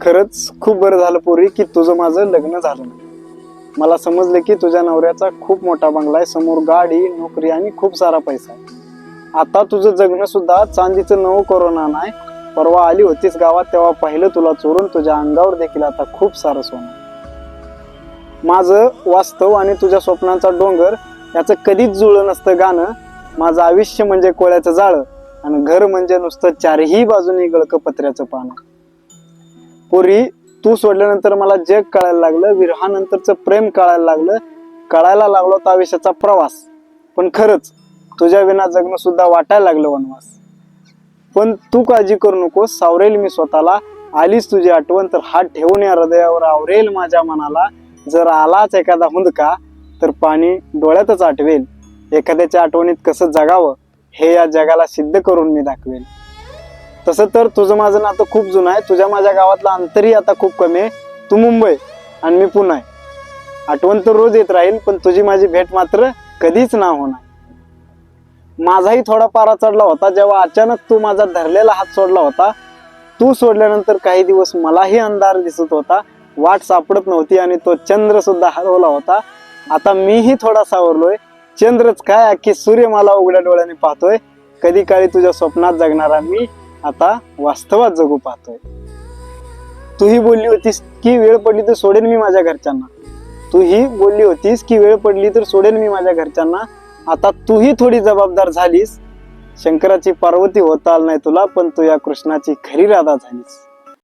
खरंच खूप बरं झालं पोरी की तुझं माझं लग्न झालं नाही. मला समजलं की तुझ्या नवऱ्याचा खूप मोठा बंगला आहे, समोर गाडी, नोकरी आणि खूप सारा पैसा आहे. आता तुझं जगणं सुद्धा चांदीचं नवं कोरोना नाही. परवा आली होतीस गावात तेव्हा पाहिलं तुला चोरून, तुझ्या अंगावर देखील आता खूप सारं सोनं. माझं वास्तव आणि तुझ्या स्वप्नांचा डोंगर याचं कधीच जुळलं नसतं गाणं. माझं आयुष्य म्हणजे कोळ्याचं जाळं आणि घर म्हणजे नुसतं चारही बाजूनी गळकं पत्र्याचं पानं. पोरी, तू सोडल्यानंतर मला जग कळायला लागलं, विरहानंतरचं प्रेम कळायला लागलं, कळायला लागलो तो आयुष्याचा प्रवास. पण खरंच तुझ्या विना जगणं सुद्धा वाटायला लागलं वनवास. पण तू काळजी करू नकोस, सावरेल मी स्वतःला. आलीच तुझी आठवण तर हात ठेवून या हृदयावर आवरेल माझ्या मनाला. जर आलाच एखादा हुंदका तर पाणी डोळ्यातच आठवेल. एखाद्याच्या आठवणीत कसं जगावं हे या जगाला सिद्ध करून मी दाखवेल. तसं तर तुझं माझं नातं खूप जुनं आहे. तुझ्या माझ्या गावातला अंतरही आता खूप कमी आहे. तू मुंबई आणि मी पुणे. आठवण तर रोज येत राहील, पण तुझी माझी भेट मात्र कधीच ना होणार. माझाही थोडा पारा चढला होता जेव्हा अचानक तू माझा धरलेला हात सोडला होता. तू सोडल्यानंतर काही दिवस मलाही अंधार दिसत होता, वाट सापडत नव्हती आणि तो चंद्र सुद्धा हरवला होता. आता मीही थोडा सावरलोय. चंद्रच काय, अख्खी सूर्य मला उघड्या डोळ्याने पाहतोय. कधी काळी तुझ्या स्वप्नात जगणारा मी आता वास्तवात जगू पाहतोय. तूही बोलली होतीस की वेळ पडली तर सोडेन मी माझ्या घरच्यांना. तूही बोलली होतीस की वेळ पडली तर सोडेन मी माझ्या घरच्यांना. आता तूही थोडी जबाबदार झालीस. शंकराची पार्वती होता आली नाही तुला, पण तू या कृष्णाची खरी राधा झालीस.